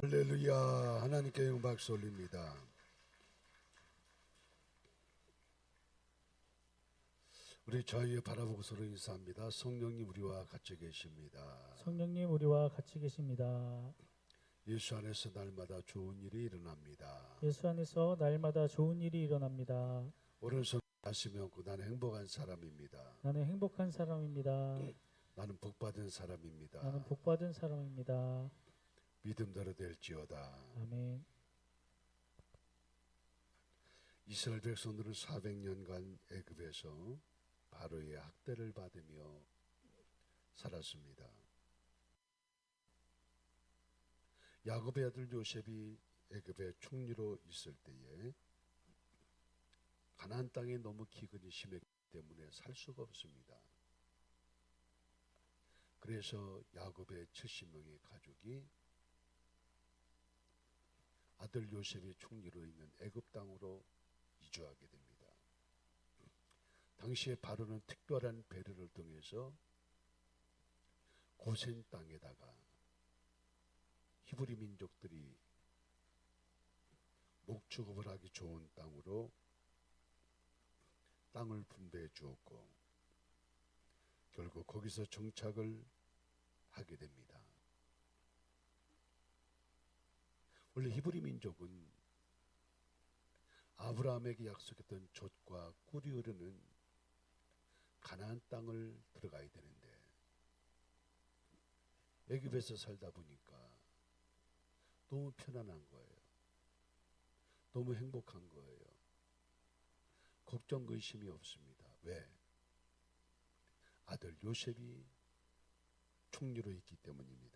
할렐루야. 하나님께 영박수 올립니다. 우리 저희 바라보고 서로 인사합니다. 성령님 우리와 같이 계십니다. 성령님 우리와 같이 계십니다. 예수 안에서 날마다 좋은 일이 일어납니다. 예수 안에서 날마다 좋은 일이 일어납니다. 오른손 하시면 나는 행복한 사람입니다. 나는 행복한 사람입니다. 나는 복받은 사람입니다. 나는 복받은 사람입니다. 믿음대로 될지어다. 아멘. 이스라엘 백성들은 400년간 애굽에서 바로의 학대를 받으며 살았습니다. 야곱의 아들 요셉이 애굽의 총리로 있을 때에 가나안 땅에 너무 기근이 심했기 때문에 살 수가 없습니다. 그래서 야곱의 70명의 가족이 아들 요셉이 총리로 있는 애굽 땅으로 이주하게 됩니다. 당시에 바로는 특별한 배려를 통해서 고센 땅에다가 히브리 민족들이 목축업을 하기 좋은 땅으로 땅을 분배해 주었고 결국 거기서 정착을 하게 됩니다. 원래 히브리 민족은 아브라함에게 약속했던 젖과 꿀이 흐르는 가나안 땅을 들어가야 되는데 애굽에서 살다 보니까 너무 편안한 거예요. 너무 행복한 거예요. 걱정 근심이 없습니다. 왜? 아들 요셉이 총리로 있기 때문입니다.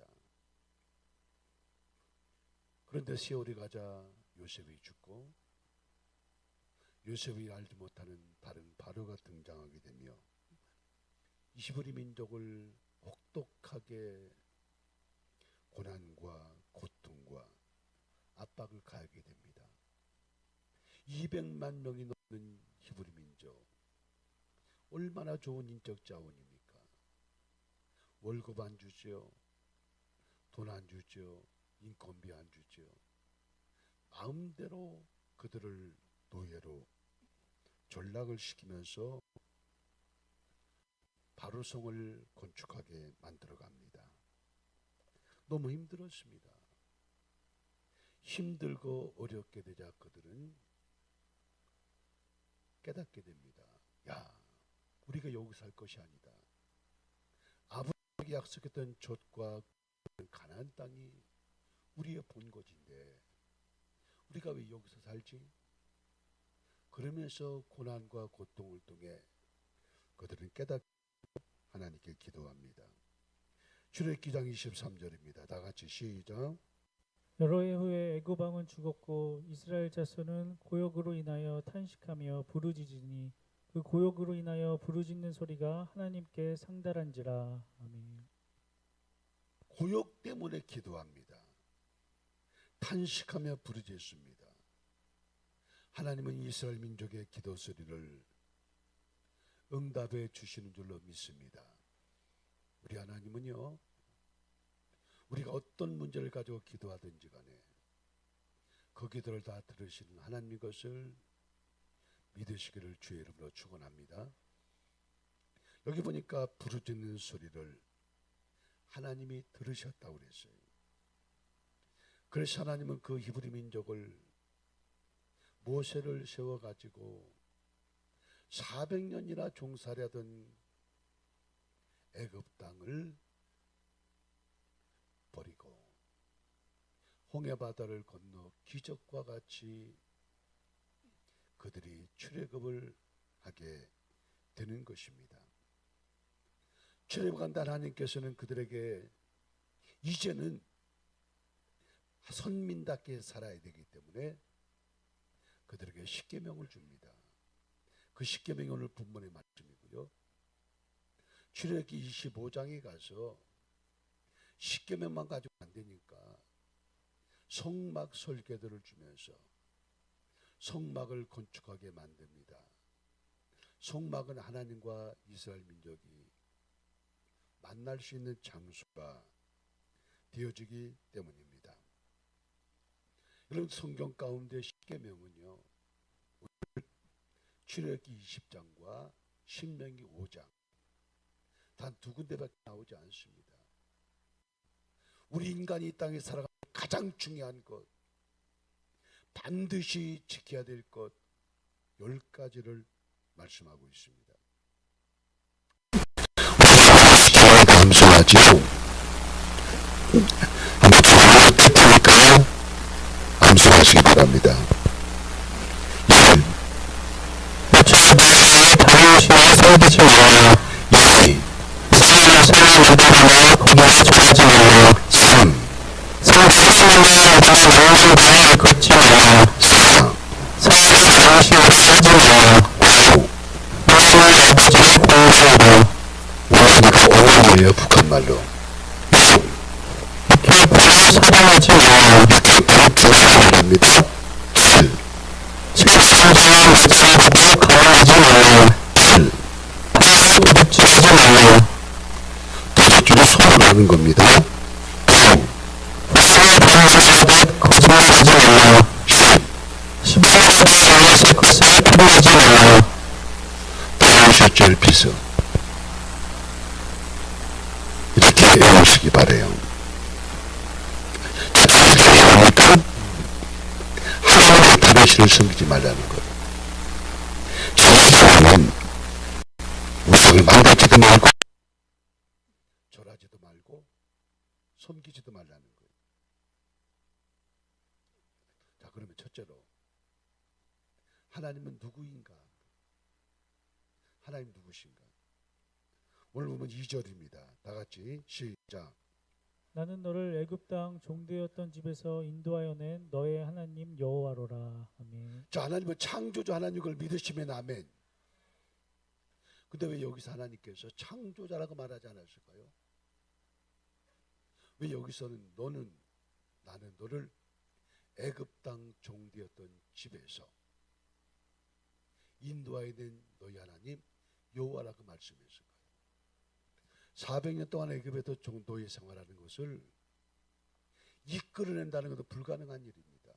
그런데 세월이 가자 요셉이 죽고 요셉이 알지 못하는 다른 바로가 등장하게 되며 히브리 민족을 혹독하게 고난과 고통과 압박을 가하게 됩니다. 200만 명이 넘는 히브리 민족, 얼마나 좋은 인적 자원입니까? 월급 안 주죠, 돈 안 주죠, 인건비 안 주죠. 마음대로 그들을 노예로 전락을 시키면서 바로성을 건축하게 만들어갑니다. 너무 힘들었습니다. 힘들고 어렵게 되자 그들은 깨닫게 됩니다. 야, 우리가 여기 살 것이 아니다. 아버지에게 약속했던 젖과 가나안 땅이 우리의 본거지인데 우리가 왜 여기서 살지? 그러면서 고난과 고통을 통해 그들은 깨닫고 하나님께 기도합니다. 출애굽기 장 23절입니다. 다 같이 시작. 여러 해 후에 애굽 왕은 죽었고 이스라엘 자손은 고역으로 인하여 탄식하며 부르짖으니 그 고역으로 인하여 부르짖는 소리가 하나님께 상달한지라. 아멘. 고역 때문에 기도합니다. 탄식하며 부르짖습니다. 하나님은 이스라엘 민족의 기도 소리를 응답해 주시는 줄로 믿습니다. 우리 하나님은요, 우리가 어떤 문제를 가지고 기도하든지 간에 그 기도를 다 들으시는 하나님의 것을 믿으시기를 주의 이름으로 축원합니다. 여기 보니까 부르짖는 소리를 하나님이 들으셨다고 그랬어요. 그래서 하나님은 그 히브리 민족을 모세를 세워가지고 400년이나 종살이하던 애굽 땅을 버리고 홍해 바다를 건너 기적과 같이 그들이 출애굽을 하게 되는 것입니다. 출애굽한 하나님께서는 그들에게 이제는 선민답게 살아야 되기 때문에 그들에게 십계명을 줍니다. 그 십계명이 오늘 본문의 말씀이고요. 출애굽기 25장에 가서 십계명만 가지고 안 되니까 성막 설계도를 주면서 성막을 건축하게 만듭니다. 성막은 하나님과 이스라엘 민족이 만날 수 있는 장소가 되어지기 때문입니다. 그럼 성경 가운데 십계명은요, 출애굽기 20장과 신명기 5장 단 두 군데밖에 나오지 않습니다. 우리 인간이 이 땅에 살아가는 가장 중요한 것, 반드시 지켜야 될 것 10가지를 말씀하고 있습니다. 지켜야 감사하지요. 한번 조용히 테니까 감사하시기 바랍니다. 북한말로 사랑합니다. 도덕주로 소원하는 겁니다. 다우셨죠 비서 이렇게 외우시기 바래요. 하나님의 다른 신을 섬기지 말라는 것. 신은 우상을 망가지도 말고 절하지도 말고 섬기지도 말라는 거예요. 자, 그러면 첫째로 하나님은 누구인가? 하나님 누구신가? 오늘 보면 2절입니다. 다 같이 시작. 나는 너를 애굽 땅 종되었던 집에서 인도하여 낸 너의 하나님 여호와로라. 아멘. 자, 하나님은 창조주 하나님을 믿으시면 아멘. 근데 왜 여기서 하나님께서 창조자라고 말하지 않았을까요? 왜 여기서는 나는 너를 애굽 땅 종되었던 집에서 인도하여 낸 너희 하나님 여호와라고 말씀했을까요? 400년 동안 애굽에서 노예 생활하는 것을 이끌어낸다는 것도 불가능한 일입니다.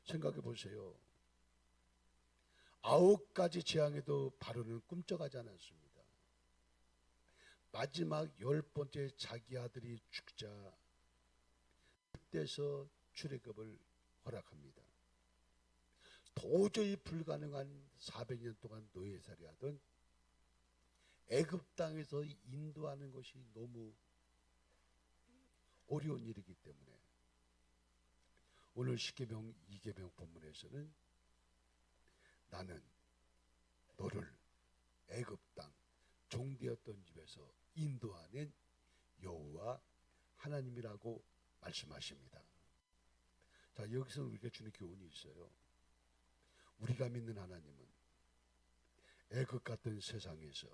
생각해 보세요. 9가지 재앙에도 바로는 꿈쩍하지 않았습니다. 마지막 10번째 자기 아들이 죽자 그때서 출애굽을 허락합니다. 도저히 불가능한 400년 동안 노예살이 하던 애굽 땅에서 인도하는 것이 너무 어려운 일이기 때문에 오늘 십계명 2계명 본문에서는 나는 너를 애굽 땅 종되었던 집에서 인도하는 여호와 하나님이라고 말씀하십니다. 자, 여기서 우리가 주는 교훈이 있어요. 우리가 믿는 하나님은 애굽 같은 세상에서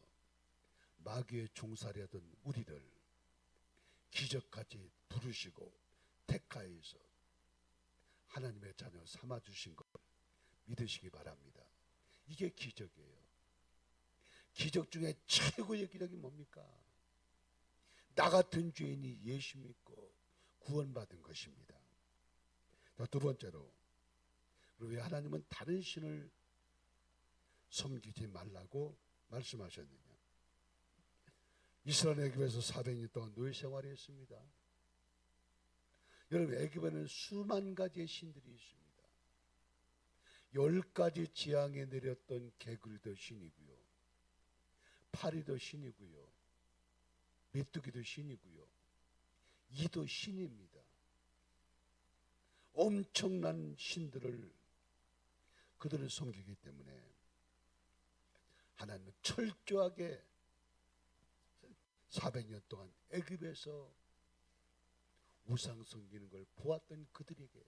마귀의 종살이하던 우리를 기적같이 부르시고 택하여서 하나님의 자녀 삼아주신 것 믿으시기 바랍니다. 이게 기적이에요. 기적 중에 최고의 기적이 뭡니까? 나 같은 죄인이 예수 믿고 구원받은 것입니다. 자, 두 번째로, 왜 하나님은 다른 신을 섬기지 말라고 말씀하셨느냐? 이스라엘 애굽에서 400년 동안 노예 생활을 했습니다. 여러분, 애굽에는 수만 가지의 신들이 있습니다. 10가지 지향에 내렸던 개구리도 신이고요, 파리도 신이고요, 메뚜기도 신이고요, 이도 신입니다. 엄청난 신들을 그들을 섬기기 때문에 하나님은 철저하게 400년 동안 애굽에서 우상 섬기는 걸 보았던 그들에게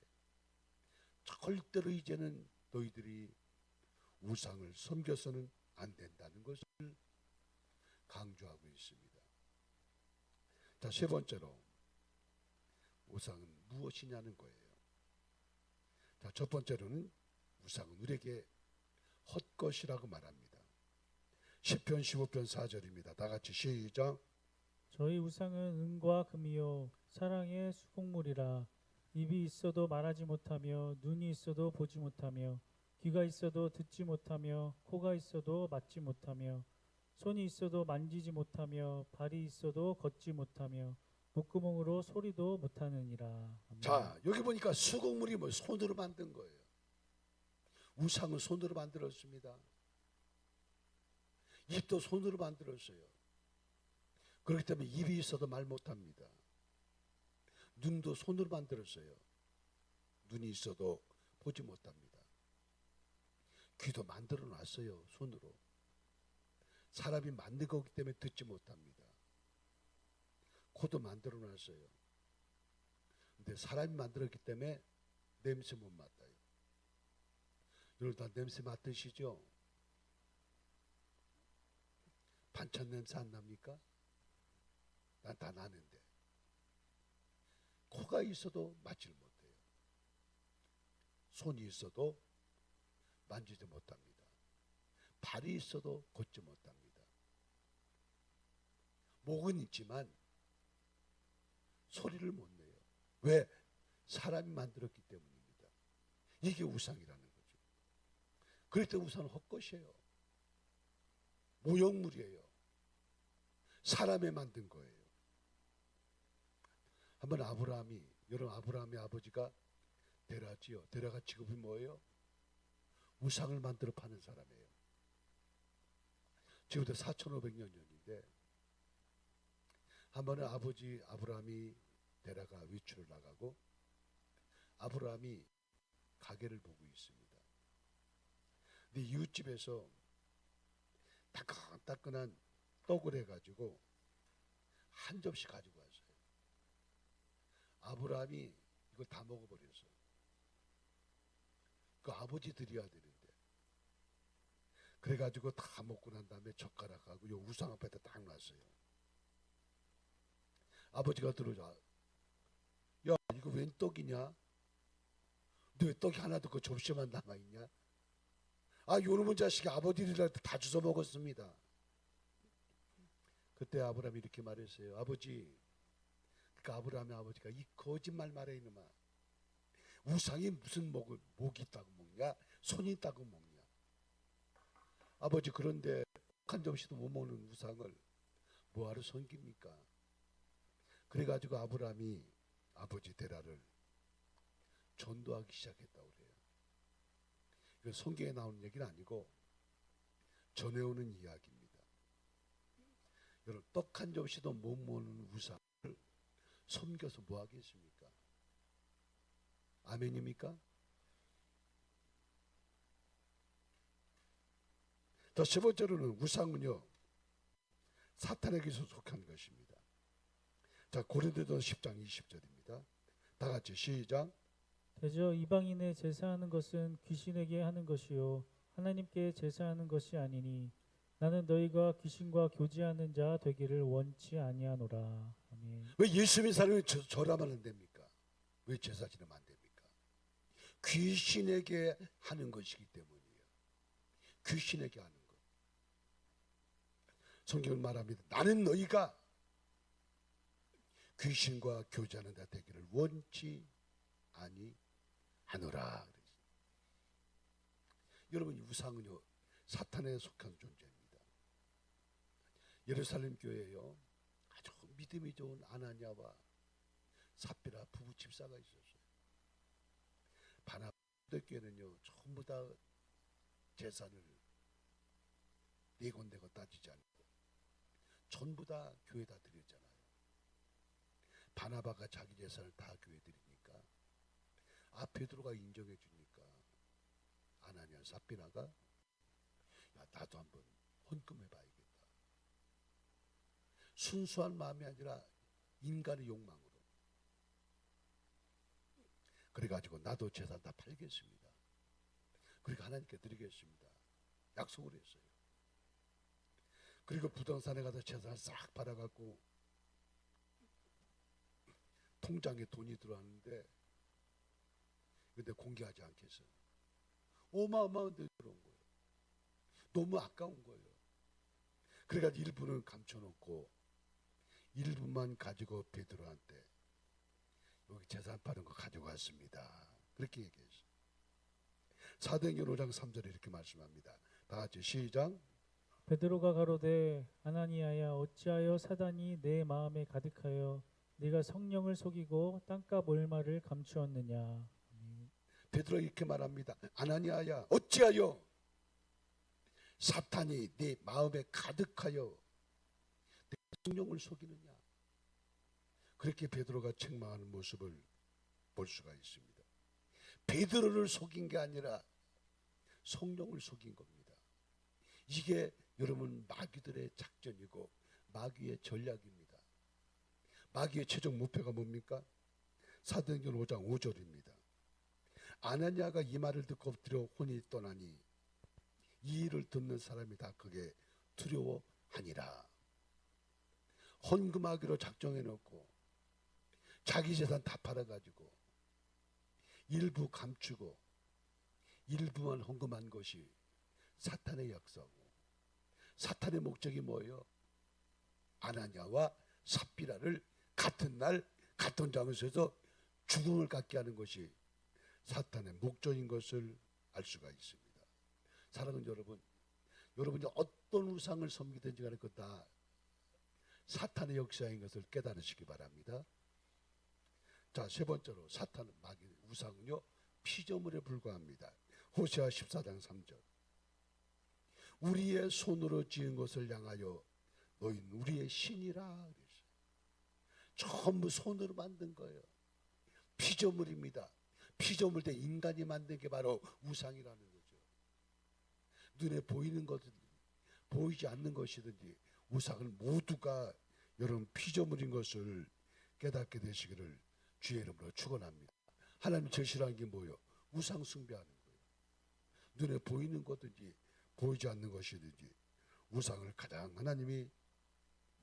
절대로 이제는 너희들이 우상을 섬겨서는 안 된다는 것을 강조하고 있습니다. 자, 세 번째로 우상은 무엇이냐는 거예요. 자, 첫 번째로는 우상은 우리에게 헛것이라고 말합니다. 시편 15편 4절입니다. 다 같이 시작. 저희 우상은 은과 금이요 사랑의 수곡물이라 입이 있어도 말하지 못하며 눈이 있어도 보지 못하며 귀가 있어도 듣지 못하며 코가 있어도 맡지 못하며 손이 있어도 만지지 못하며 발이 있어도 걷지 못하며 목구멍으로 소리도 못하느니라. 아멘. 자, 여기 보니까 수곡물이 뭐 손으로 만든 거예요. 우상은 손으로 만들었습니다. 입도 손으로 만들었어요. 그렇기 때문에 입이 있어도 말 못합니다. 눈도 손으로 만들었어요. 눈이 있어도 보지 못합니다. 귀도 만들어 놨어요. 손으로. 사람이 만든 거기 때문에 듣지 못합니다. 코도 만들어 놨어요. 근데 사람이 만들었기 때문에 냄새 못 맡아요. 여러분 다 냄새 맡으시죠? 반찬 냄새 안 납니까? 난 다 나는데. 코가 있어도 맡질 못해요. 손이 있어도 만지지 못합니다. 발이 있어도 걷지 못합니다. 목은 있지만 소리를 못 내요. 왜? 사람이 만들었기 때문입니다. 이게 우상이라는 거죠. 그럴 때 우상은 헛것이에요. 모형물이에요. 사람이 만든 거예요. 한번 여러분 아브라함의 아버지가 데라지요. 데라가 직업이 뭐예요? 우상을 만들어 파는 사람이에요. 지금부터 4,500년 전인데 한 번은 아버지 아브라함이 데라가 외출을 나가고 아브라함이 가게를 보고 있습니다. 근데 이웃집에서 따끈따끈한 떡을 해가지고 한 접시 가지고 왔어요. 아브라함이 이걸 다 먹어버렸어요. 그 아버지 드려야 되는데. 그래가지고 다 먹고 난 다음에 젓가락하고 요 우상 앞에다 딱 놨어요. 아버지가 들어오자. 야, 이거 웬 떡이냐? 너 왜 떡이 하나도 그 접시만 남아있냐? 아, 요놈의 자식이 아버지를 다 주워 먹었습니다. 그때 아브라함이 이렇게 말했어요. 아버지, 그러니까 아브라함의 아버지가 이 거짓말 말해 이놈아. 우상이 무슨 목이 있다고 먹냐? 손이 있다고 먹냐? 아버지, 그런데 한 점씩도 못 먹는 우상을 뭐하러 섬깁니까? 그래가지고 아브라함이 아버지 데라를 전도하기 시작했다고 그래요. 이건 성경에 나오는 얘기는 아니고 전해오는 이야기입니다. 여러분, 떡 한 접시도 못 먹는 우상을 섬겨서 뭐 하겠습니까? 아멘입니까? 더 세 번째로는 우상은요, 사탄에게 속한 것입니다. 자, 고린도전서 10장 20절입니다. 다 같이 시작. 대저 이방인의 제사하는 것은 귀신에게 하는 것이요 하나님께 제사하는 것이 아니니 나는 너희가 귀신과 교제하는 자 되기를 원치 아니하노라. 아멘. 왜 예수 믿는 사람이 절하면 안 됩니까? 왜 제사 지내면 안 됩니까? 귀신에게 하는 것이기 때문이에요. 귀신에게 하는 것. 성경은 말합니다. 나는 너희가 귀신과 교제하는 자 되기를 원치 아니하노라. 여러분, 이 우상은요, 사탄에 속한 존재입니다. 예루살렘 교회에요, 아주 믿음이 좋은 아나니아와 삽비라 부부 집사가 있었어요. 바나바 교회는요, 전부 다 재산을 네곤네곤 따지지 않고 전부 다 교회에다 드렸잖아요. 바나바가 자기 재산을 다 교회에 드리니까 베드로가 인정해 주니까 아나니아 삽비라가 야, 나도 한번 헌금해 봐야겠다. 순수한 마음이 아니라 인간의 욕망으로. 그래가지고 나도 재산 다 팔겠습니다. 그리고 하나님께 드리겠습니다. 약속을 했어요. 그리고 부동산에 가서 재산을 싹 팔아갖고 통장에 돈이 들어왔는데, 근데 공개하지 않겠어요. 어마어마한 데 들어온 거예요. 너무 아까운 거예요. 그래가지고 일부는 감춰놓고 일부만 가지고 베드로한테 여기 재산 파는 거 가져갔습니다. 그렇게 얘기했어요. 사도행전 5장 3절에 이렇게 말씀합니다. 다 같이 시작. 베드로가 가로되 아나니아야 어찌하여 사단이 내 마음에 가득하여 네가 성령을 속이고 땅값 얼마를 감추었느냐. 베드로 이렇게 말합니다. 아나니아야 어찌하여 사탄이 네 마음에 가득하여 내 성령을 속이느냐. 그렇게 베드로가 책망하는 모습을 볼 수가 있습니다. 베드로를 속인 게 아니라 성령을 속인 겁니다. 이게 여러분 마귀들의 작전이고 마귀의 전략입니다. 마귀의 최종 목표가 뭡니까? 사도행전 5장 5절입니다. 아나니아가 이 말을 듣고 엎드려 혼이 떠나니 이 일을 듣는 사람이 다 그게 두려워하니라. 헌금하기로 작정해놓고 자기 재산 다 팔아가지고 일부 감추고 일부만 헌금한 것이 사탄의 역사고, 사탄의 목적이 뭐예요? 아나니아와 삽비라를 같은 날 같은 장소에서 죽음을 갖게 하는 것이 사탄의 목적인 것을 알 수가 있습니다. 사랑하는 여러분, 여러분이 어떤 우상을 섬기든지 간에 그 다 사탄의 역사인 것을 깨달으시기 바랍니다. 자, 세 번째로 사탄은 마귀 우상은요 피조물에 불과합니다. 호세아 14장 3절. 우리의 손으로 지은 것을 향하여 너희는 우리의 신이라 그랬어요. 전부 손으로 만든 거예요. 피조물입니다. 피조물 대 인간이 만든 게 바로 우상이라는 거죠. 눈에 보이는 것이든지 보이지 않는 것이든지 우상을 모두가 여러분 피조물인 것을 깨닫게 되시기를 주의 이름으로 축원합니다. 하나님 제일 싫어하는 게 뭐예요? 우상 숭배하는 거예요. 눈에 보이는 것든지 보이지 않는 것이든지 우상을 가장 하나님이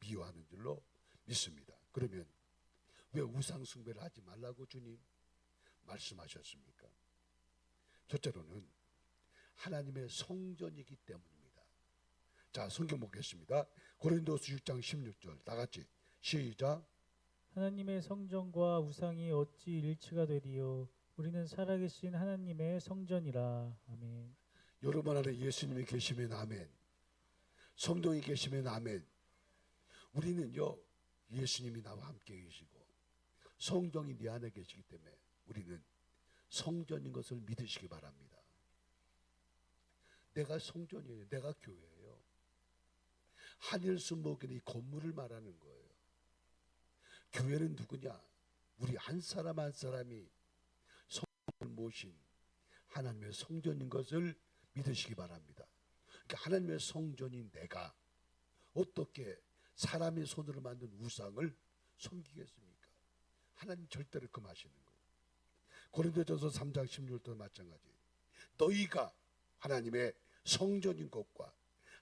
미워하는 줄로 믿습니다. 그러면 왜 우상 숭배를 하지 말라고 주님 말씀하셨습니까? 첫째로는 하나님의 성전이기 때문입니다. 자, 성경 보겠습니다. 고린도서 6장 16절 다 같이 시작. 하나님의 성전과 우상이 어찌 일치가 되리요. 우리는 살아계신 하나님의 성전이라. 아멘. 여러분 안에 예수님이 계시면 아멘. 성령이 계시면 아멘. 우리는요 예수님이 나와 함께 계시고 성령이 네 안에 계시기 때문에 우리는 성전인 것을 믿으시기 바랍니다. 내가 성전이에요. 내가 교회예요. 한일순 목요일 이 건물을 말하는 거예요. 교회는 누구냐? 우리 한 사람 한 사람이 성령을 모신 하나님의 성전인 것을 믿으시기 바랍니다. 그러니까 하나님의 성전인 내가 어떻게 사람의 손으로 만든 우상을 섬기겠습니까? 하나님 절대로 금하시는 거예요. 고린도전서 3장 16절도 마찬가지. 너희가 하나님의 성전인 것과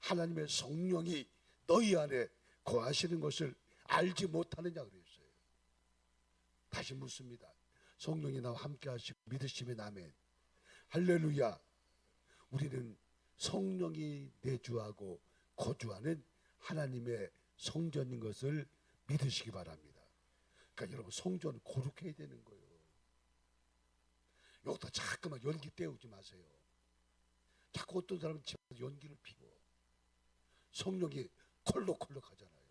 하나님의 성령이 너희 안에 거하시는 것을 알지 못하느냐 그랬어요. 다시 묻습니다. 성령이 나와 함께 하시고 믿으시면 아멘. 할렐루야. 우리는 성령이 내주하고 거주하는 하나님의 성전인 것을 믿으시기 바랍니다. 그러니까 여러분 성전은 거룩해야 되는 거예요. 여기다 자꾸만 연기 때우지 마세요. 자꾸 어떤 사람은 집에서 연기를 피고 성령이 콜록콜록 하잖아요.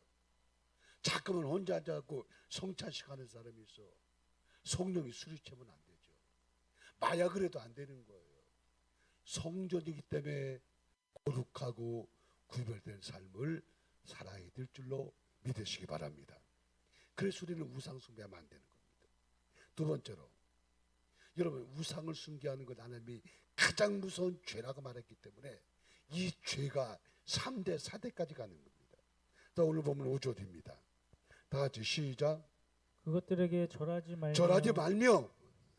자꾸만 혼자 앉아갖고 성찬식 하는 사람이 있어. 성령이 술이 채면 안 되죠. 마약을 해도 안 되는 거예요. 성전이기 때문에 거룩하고 구별된 삶을 살아야 될 줄로 믿으시기 바랍니다. 그래서 우리는 우상 숭배하면 안 되는 겁니다. 두 번째로 여러분 우상을 숭배하는 것 하나님이 가장 무서운 죄라고 말했기 때문에 이 죄가 3대 4대까지 가는 겁니다. 자, 오늘 보면 5절입니다. 다 같이 시작. 그것들에게 절하지 말며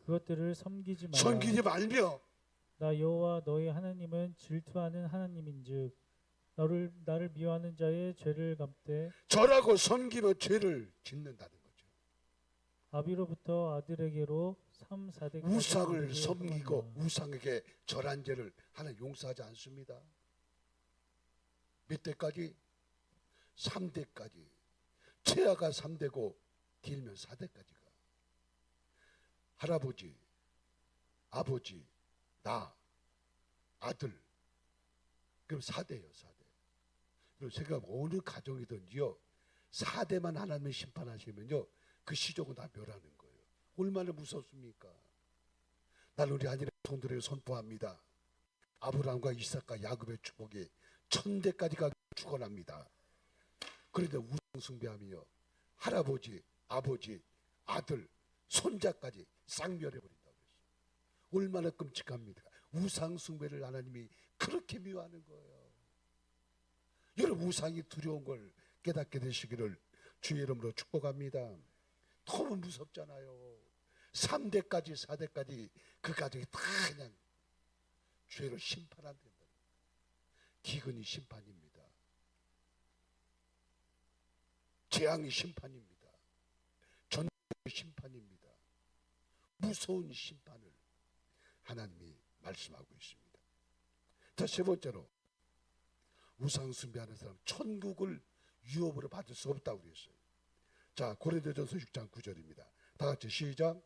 그것들을 섬기지 말며 나 여호와 너희 하나님은 질투하는 하나님인즉 나를 미워하는 자의 죄를 갚되 절하고 섬기며 죄를 짓는다는 거죠. 아비로부터 아들에게로 3, 4대까지 우상을 섬기고 우상에게 절한 죄를 하나님 용서하지 않습니다. 몇 대까지? 3대까지. 최하가 3대고 길면 4대까지 가. 할아버지, 아버지, 나, 아들. 그럼 4대예요, 4대. 그럼 제가 어느 가정이든지요, 4대만 하나님이 심판하시면요, 그 시족은 다 멸하는 거예요. 얼마나 무섭습니까? 나는 우리 하나님의 성도들에게 선포합니다. 아브라함과 이삭과 야곱의 축복이 1000대까지가 축원합니다. 그런데 우상 숭배하며 할아버지, 아버지, 아들, 손자까지 쌍멸해버린다고 했어요. 얼마나 끔찍합니까? 우상 숭배를 하나님이 그렇게 미워하는 거예요. 여러분, 우상이 두려운 걸 깨닫게 되시기를 주의 이름으로 축복합니다. 너무 무섭잖아요. 3대까지 4대까지 그 가족이 다 그냥 죄를 심판한다. 기근이 심판입니다. 재앙이 심판입니다. 전쟁이 심판입니다. 무서운 심판을 하나님이 말씀하고 있습니다. 자, 세 번째로 우상 숭배하는 사람 천국을 유업으로 받을 수 없다고 그랬어요. 자, 고린도전서 6장 9절입니다. 다 같이 시작.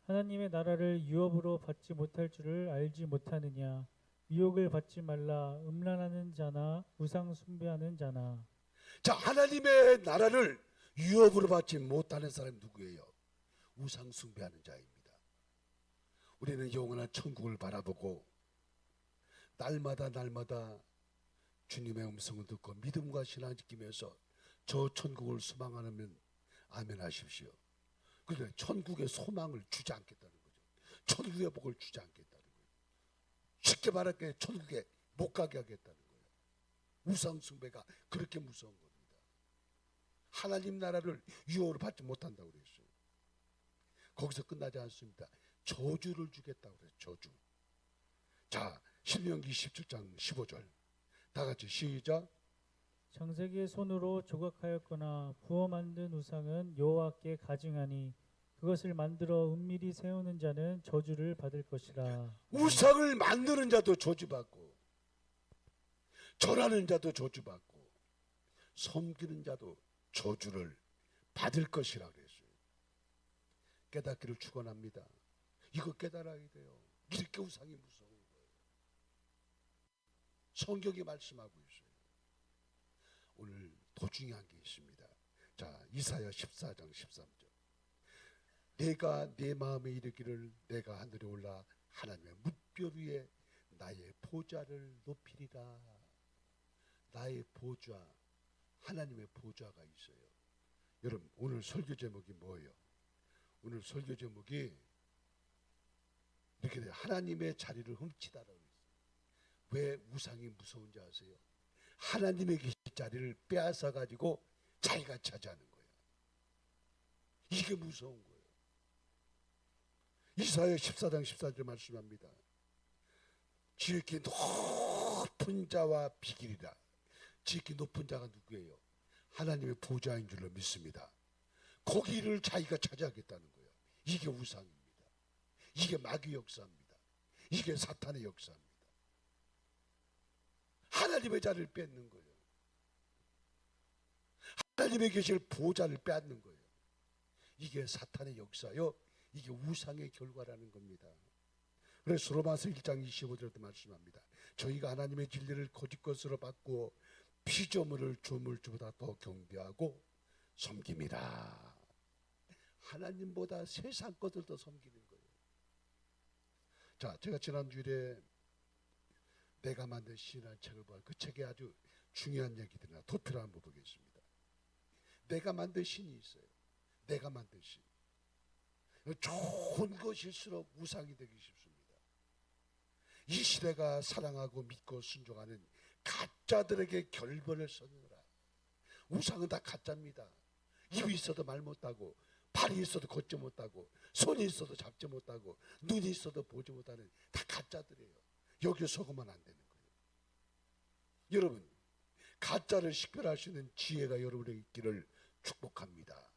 하나님의 나라를 유업으로 받지 못할 줄을 알지 못하느냐. 유혹을 받지 말라. 음란하는 자나 우상 숭배하는 자나. 자, 하나님의 나라를 유업으로 받지 못하는 사람이 누구예요? 우상 숭배하는 자입니다. 우리는 영원한 천국을 바라보고 날마다 주님의 음성을 듣고 믿음과 신앙을 지키면서 저 천국을 소망하면 아멘 하십시오. 그런데 천국의 소망을 주지 않겠다는 거죠. 천국의 복을 주지 않겠다는 거예요. 쉽게 말할게 천국에 못 가게 하겠다는 거예요. 우상 숭배가 그렇게 무서운 겁니다. 하나님 나라를 유업으로 받지 못한다고 그랬어요. 거기서 끝나지 않습니다. 저주를 주겠다고 그래요. 저주. 자, 신명기 17장 15절 다 같이 시작. 장세기의 손으로 조각하였거나 부어 만든 우상은 여호와께 가증하니 그것을 만들어 은밀히 세우는 자는 저주를 받을 것이라. 우상을 만드는 자도 저주받고 절하는 자도 저주받고 섬기는 자도 저주를 받을 것이라 그랬어요. 깨닫기를 축원합니다. 이거 깨달아야 돼요. 이렇게 우상이 무서운 거예요. 성경이 말씀하고 있어요. 오늘 더 중요한 게 있습니다. 자, 이사야 14장 13절. 내가 내 마음에 이르기를 내가 하늘에 올라 하나님의 뭇별 위에 나의 보좌를 높이리라. 나의 보좌, 하나님의 보좌가 있어요. 여러분, 오늘 설교 제목이 뭐예요? 오늘 설교 제목이 이렇게 돼요. 하나님의 자리를 훔치다라고 했어요. 왜 우상이 무서운지 아세요? 하나님의 계신 자리를 빼앗아 가지고 자기가 차지하는 거예요. 이게 무서운 거예요. 이사야 14장 14절 말씀합니다. 지극히 높은 자와 비길이라. 지극히 높은 자가 누구예요? 하나님의 보좌인 줄로 믿습니다. 거기를 자기가 차지하겠다는 거예요. 이게 우상입니다. 이게 마귀 역사입니다. 이게 사탄의 역사입니다. 하나님의 자리를 뺏는 거예요. 하나님의 계실 보좌를 빼앗는 거예요. 이게 사탄의 역사요. 이게 우상의 결과라는 겁니다. 그래서 로마서 1장 25절도 말씀합니다. 저희가 하나님의 진리를 거짓 것으로 받고 피조물을 조물주보다 더 경배하고 섬깁니다. 하나님보다 세상 것을 더 섬기는 거예요. 자, 제가 지난주에 내가 만든 신이라는 책을 보아 그 책에 아주 중요한 얘기들이나 도표를 한번 보겠습니다. 내가 만든 신이 있어요. 내가 만든 신. 좋은 것일수록 우상이 되기 쉽습니다. 이 시대가 사랑하고 믿고 순종하는 가짜들에게 결벌을 서느라. 우상은 다 가짜입니다. 입이 있어도 말 못하고, 발이 있어도 걷지 못하고, 손이 있어도 잡지 못하고, 눈이 있어도 보지 못하는 다 가짜들이에요. 여기에 속으면 안 되는 거예요. 여러분, 가짜를 식별할 수 있는 지혜가 여러분에게 있기를 축복합니다.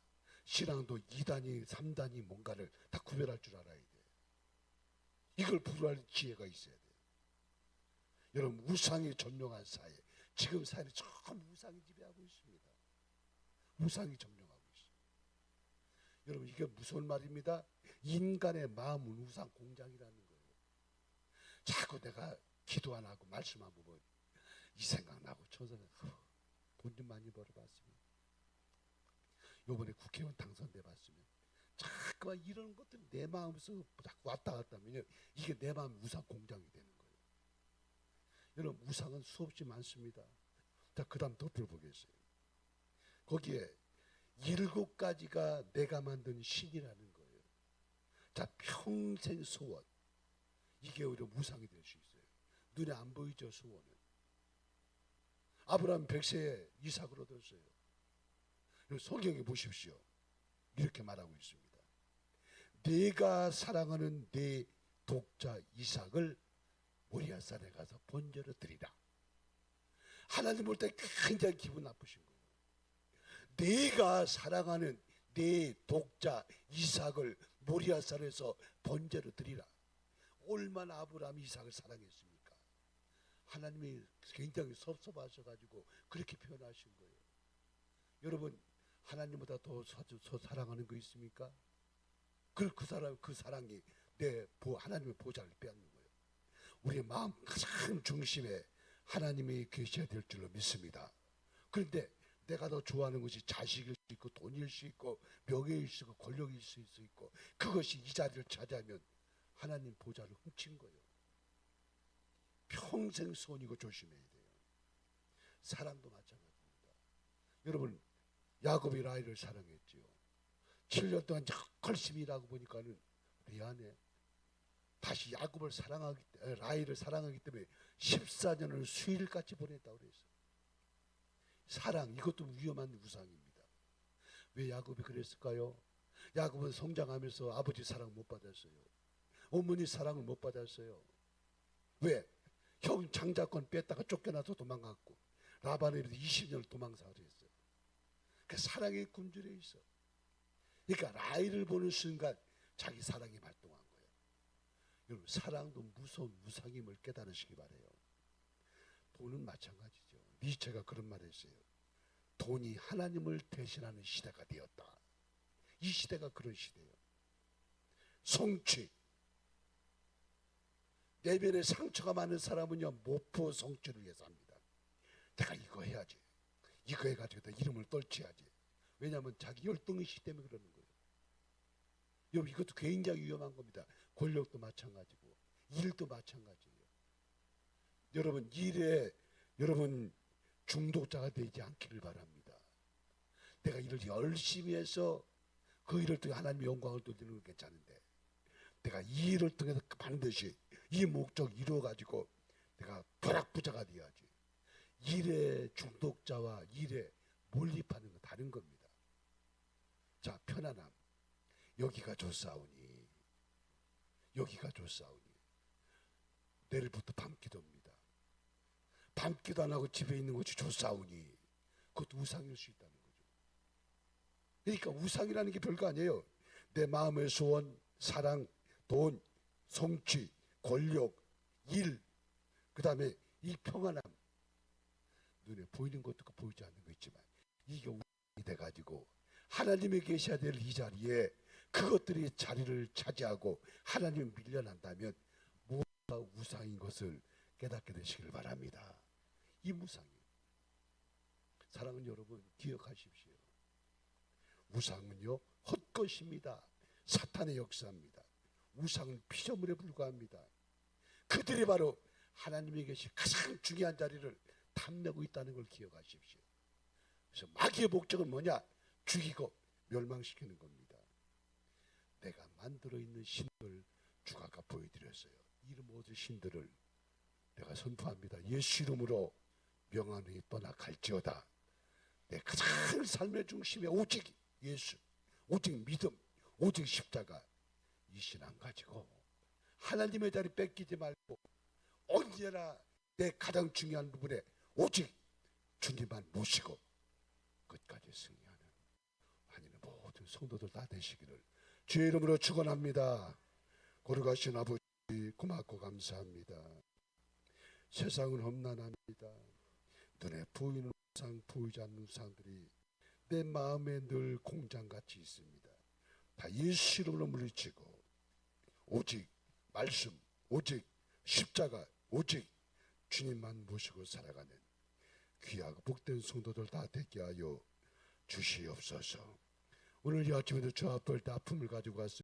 신앙도 2단위, 3단위 뭔가를 다 구별할 줄 알아야 돼요. 이걸 분별할 지혜가 있어야 돼요. 여러분, 우상이 점령한 사회, 지금 사회는 전부 우상이 지배하고 있습니다. 우상이 점령하고 있어요. 여러분, 이게 무서운 말입니다. 인간의 마음은 우상 공장이라는 거예요. 자꾸 내가 기도 안 하고 말씀 안 보면 이 생각나고 저 생각나고 돈 좀 많이 벌어봤으면, 요번에 국회의원 당선돼 봤으면, 자꾸만 이런 것들이 내 마음에서 자꾸 왔다 갔다 하면 이게 내 마음 우상 공장이 되는 거예요. 여러분, 우상은 수없이 많습니다. 자, 그 다음 덧을 보겠어요. 거기에 7가지가 내가 만든 신이라는 거예요. 자, 평생 소원. 이게 오히려 우상이 될 수 있어요. 눈에 안 보이죠, 소원은. 아브라함 100세에 이삭을 얻었어요. 성경에 보십시오. 이렇게 말하고 있습니다. 내가 사랑하는 내 독자 이삭을 모리아산에 가서 번제로 드리라. 하나님 볼 때 굉장히 기분 나쁘신 거예요. 내가 사랑하는 내 독자 이삭을 모리아산에서 번제로 드리라. 얼마나 아브라함이 이삭을 사랑했습니까? 하나님이 굉장히 섭섭하셔가지고 그렇게 표현하신 거예요. 여러분, 하나님보다 더 사랑하는 거 있습니까? 그 사랑이 하나님의 보좌를 빼앗는 거예요. 우리의 마음 가장 중심에 하나님이 계셔야 될 줄로 믿습니다. 그런데 내가 더 좋아하는 것이 자식일 수 있고 돈일 수 있고 명예일 수 있고 권력일 수 있고, 그것이 이 자리를 차지하면 하나님 보좌를 훔친 거예요. 평생 손이고 조심해야 돼요. 사랑도 마찬가지입니다. 여러분, 야곱이 라헬을 사랑했지요. 7년 동안 열심히 일하고 보니까는 미안해. 다시 야곱을 라헬을 사랑하기 때문에 14년을 수일같이 보냈다고 그랬어요. 사랑, 이것도 위험한 우상입니다. 왜 야곱이 그랬을까요? 야곱은 성장하면서 아버지 사랑 못 받았어요. 어머니 사랑을 못 받았어요. 왜? 형 장자권 뺐다가 쫓겨나서 도망갔고, 라반에 20년을 도망사를 했어요. 그 사랑에 굶주려 있어. 그러니까 라헬을 보는 순간 자기 사랑이 발동한 거예요. 여러분, 사랑도 무서운 우상임을 깨달으시기 바라요. 돈은 마찬가지죠. 니체가 그런 말을 했어요. 돈이 하나님을 대신하는 시대가 되었다. 이 시대가 그런 시대예요. 성취. 내면에 상처가 많은 사람은요, 모포 성취를 위해서 합니다. 내가 이거 해야지. 이거 해가지고 내 이름을 떨쳐야지. 왜냐하면 자기 열등의식 때문에 그러는 거예요. 여러분, 이것도 굉장히 위험한 겁니다. 권력도 마찬가지고 일도 마찬가지예요. 여러분, 일에 여러분 중독자가 되지 않기를 바랍니다. 내가 일을 열심히 해서 그 일을 통해 하나님의 영광을 돌리는 건 괜찮은데, 내가 이 일을 통해서 반드시 이 목적 이루어가지고 내가 벼락부자가 되어야지. 일의 중독자와 일에 몰입하는 건 다른 겁니다. 자, 편안함. 여기가 좋사오니, 여기가 좋사오니. 내일부터 밤기도입니다. 밤기도 안 하고 집에 있는 것이 좋사오니, 그것도 우상일 수 있다는 거죠. 그러니까 우상이라는 게 별거 아니에요. 내 마음의 소원, 사랑, 돈, 성취, 권력, 일, 그 다음에 이 평안함. 눈에 보이는 것도 있고 보이지 않는 거 있지만, 이게 우상이 돼가지고 하나님이 계셔야 될 이 자리에 그것들이 자리를 차지하고 하나님을 밀려난다면 뭐가 우상인 것을 깨닫게 되시길 바랍니다. 이 우상이에요. 사랑은 여러분, 기억하십시오. 우상은요, 헛것입니다. 사탄의 역사입니다. 우상은 피조물에 불과합니다. 그들이 바로 하나님이 계신 가장 중요한 자리를 탐내고 있다는 걸 기억하십시오. 그래서 마귀의 목적은 뭐냐? 죽이고 멸망시키는 겁니다. 내가 만들어 있는 신들 주가 아까 보여드렸어요. 이름 모든 신들을 내가 선포합니다. 예수 이름으로 명함이 떠나 갈지어다. 내 가장 삶의 중심에 오직 예수, 오직 믿음, 오직 십자가, 이 신앙 가지고 하나님의 자리 뺏기지 말고 언제나 내 가장 중요한 부분에 오직 주님만 모시고 끝까지 승리하는 하나님의 모든 성도들 다 되시기를 주의 이름으로 축원합니다. 거룩하신 아버지, 고맙고 감사합니다. 세상은 험난합니다. 눈에 보이는 우상, 보이지 않는 우상들이 내 마음에 늘 공장같이 있습니다. 다 예수 이름으로 물리치고 오직 말씀, 오직 십자가, 오직 주님만 모시고 살아가는 귀하고 복된 성도들 다 되게 하여 주시옵소서. 오늘 이 아침에도 저 앞돌 때 아픔을 가지고 왔습니다.